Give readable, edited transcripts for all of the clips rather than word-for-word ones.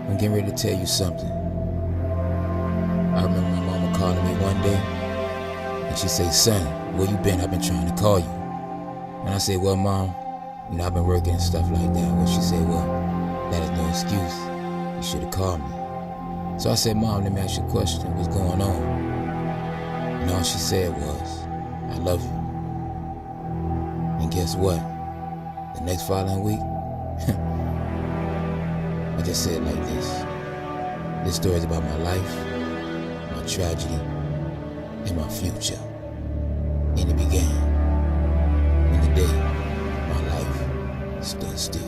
I'm getting ready to tell you something. I remember my mama calling me one day, and she said, "Son, where you been? I've been trying to call you." And I said, "Well, Mom, I've been working and stuff like that." Well, she said, "Well, that is no excuse. You should have called me." So I said, "Mom, let me ask you a question. What's going on?" And all she said was, "I love you." And guess what? The next following week, I just said it like this. This story is about my life, my tragedy, and my future. And it began when the day my life stood still.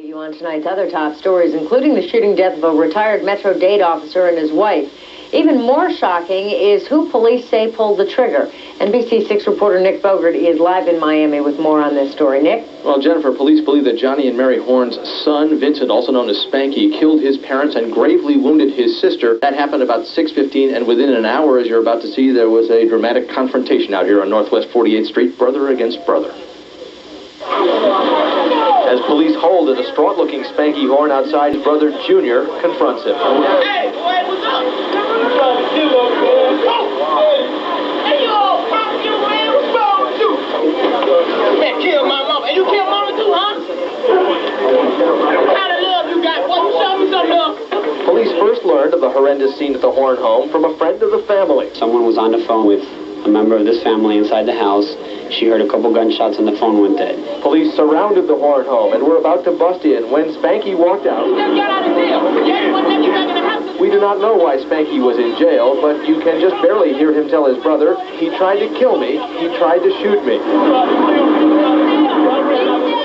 You on tonight's other top stories, including the shooting death of a retired Metro-Dade officer and his wife. Even more shocking is who police say pulled the trigger. NBC6 reporter Nick Bogert is live in Miami with more on this story. Nick? Well, Jennifer, police believe that Johnny and Mary Horn's son, Vincent, also known as Spanky, killed his parents and gravely wounded his sister. That happened about 6:15, and within an hour, as you're about to see, there was a dramatic confrontation out here on Northwest 48th Street, brother against brother. As police hold a distraught-looking Spanky Horn outside, his brother Junior confronts him. Hey, boy, what's up? What you trying to do over there? Hey, you all punk, you man, what's wrong with you? Man, kill my mama. And you kill mama too, huh? What kind of love you got? Boy, you show me some love. Police first learned of the horrendous scene at the Horn home from a friend of the family. Someone was on the phone with a member of this family inside the house. She heard a couple gunshots and the phone went dead. Police surrounded the Horn home and were about to bust in when Spanky walked out. You just got out of jail. Yeah, you wouldn't let you back in the house. We do not know why Spanky was in jail, but you can just barely hear him tell his brother, "He tried to kill me, he tried to shoot me."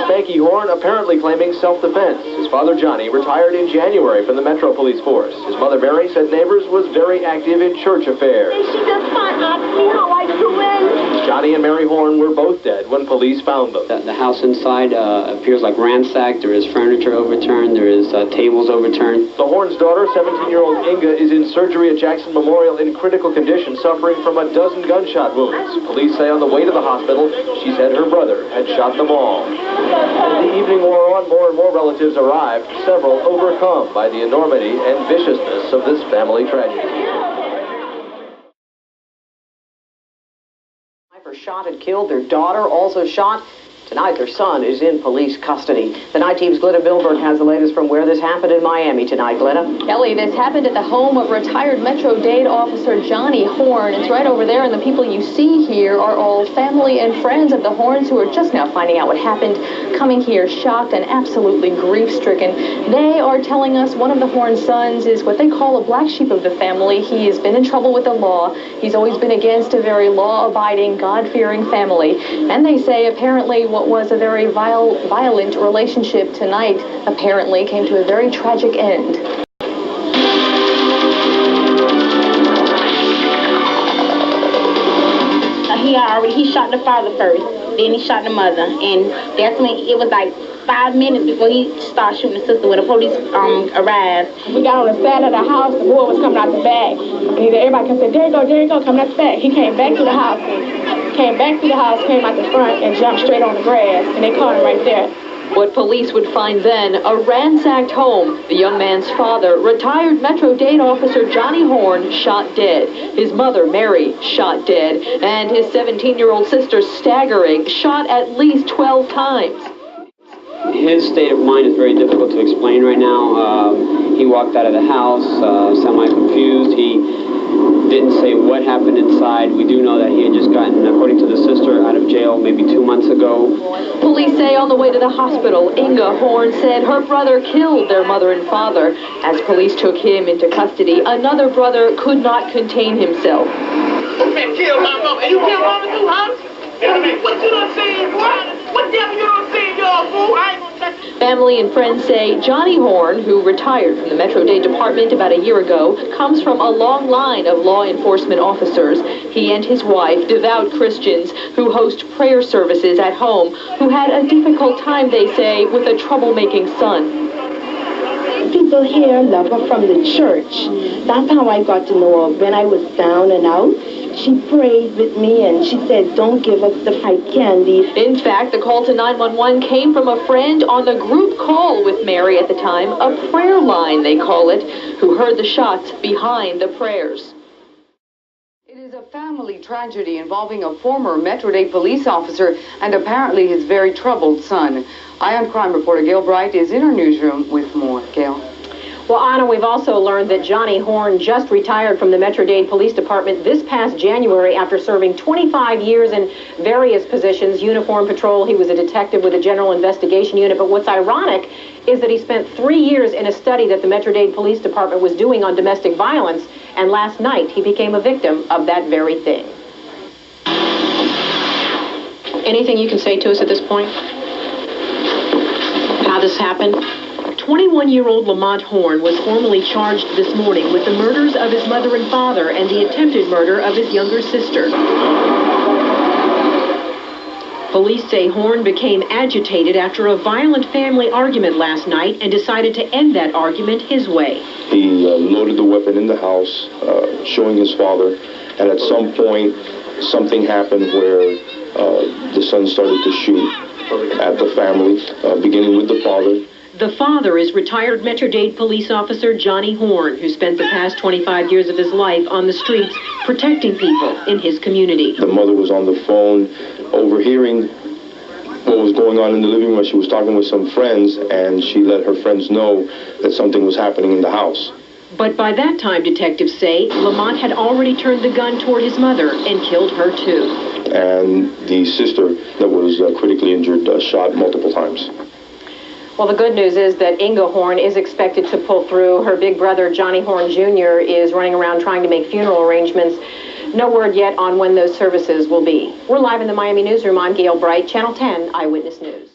Spanky Horn apparently claiming self-defense. His father, Johnny, retired in January from the Metro Police Force. His mother, Mary, said Neighbors was very active in church affairs. She just fine, you know, like doing. Johnny and Mary Horn were both dead when police found them. The house inside appears like ransacked. There is furniture overturned. There is tables overturned. The Horn's daughter, 17-year-old Inga, is in surgery at Jackson Memorial in critical condition, suffering from a dozen gunshot wounds. Police say on the way to the hospital, she said her brother had shot them all. As the evening wore on, more and more relatives arrived, several overcome by the enormity and viciousness of this family tragedy. Shot and killed their daughter, also shot. Tonight, their son is in police custody. The Night Team's Glenna Bilberg has the latest from where this happened in Miami tonight. Glenna? Kelly, this happened at the home of retired Metro-Dade officer Johnny Horn. It's right over there, and the people you see here are all family and friends of the Horns who are just now finding out what happened, coming here shocked and absolutely grief-stricken. They are telling us one of the Horn sons is what they call a black sheep of the family. He has been in trouble with the law. He's always been against a very law-abiding, God-fearing family. And they say apparently what was a very violent relationship tonight apparently came to a very tragic end. He shot the father first, then he shot the mother, and that's when it was like 5 minutes before he started shooting the sister when the police arrived. We got on the side of the house, the boy was coming out the back, and everybody kept saying, there you go, coming out the back. He came back to the house, came out the front, and jumped straight on the grass, and they caught him right there. What police would find then, a ransacked home. The young man's father, retired Metro-Dade officer Johnny Horn, shot dead. His mother, Mary, shot dead. And his 17-year-old sister, staggering, shot at least 12 times. His state of mind is very difficult to explain right now. He walked out of the house semi-confused. He didn't say what happened inside. We do know that he had just gotten, according to the sister, out of jail maybe 2 months ago. Police say on the way to the hospital, Inga Horn said her brother killed their mother and father. As police took him into custody, another brother could not contain himself. Man, kill my mama. And you kill mama too, huh? What you done said, boy? What devil you done said, y'all fool? I ain't gonna touch you. Family and friends say Johnny Horn, who retired from the Metro-Dade Department about a year ago, comes from a long line of law enforcement officers. He and his wife, devout Christians who host prayer services at home, who had a difficult time, they say, with a troublemaking son. People here love her from the church. That's how I got to know her. When I was down and out, she prayed with me and she said, don't give us the pipe candy. In fact, the call to 911 came from a friend on the group call with Mary at the time, a prayer line, they call it, who heard the shots behind the prayers. It is a family tragedy involving a former Metro-Dade police officer and apparently his very troubled son. ION crime reporter Gail Bright is in our newsroom with more. Gail. Well, Anna, we've also learned that Johnny Horn just retired from the Metro-Dade Police Department this past January after serving 25 years in various positions, uniform patrol. He was a detective with the General Investigation Unit. But what's ironic is that he spent 3 years in a study that the Metro-Dade Police Department was doing on domestic violence, and last night he became a victim of that very thing. Anything you can say to us at this point? How this happened? 21-year-old Lamont Horn was formally charged this morning with the murders of his mother and father and the attempted murder of his younger sister. Police say Horn became agitated after a violent family argument last night and decided to end that argument his way. He loaded the weapon in the house, showing his father, and at some point something happened where the son started to shoot at the family, beginning with the father. The father is retired Metro-Dade police officer Johnny Horn, who spent the past 25 years of his life on the streets protecting people in his community. The mother was on the phone overhearing what was going on in the living room. She was talking with some friends, and she let her friends know that something was happening in the house. But by that time, detectives say, Lamont had already turned the gun toward his mother and killed her too. And the sister that was critically injured, shot multiple times. Well, the good news is that Inga Horn is expected to pull through. Her big brother, Johnny Horn Jr., is running around trying to make funeral arrangements. No word yet on when those services will be. We're live in the Miami newsroom. I'm Gail Bright, Channel 10 Eyewitness News.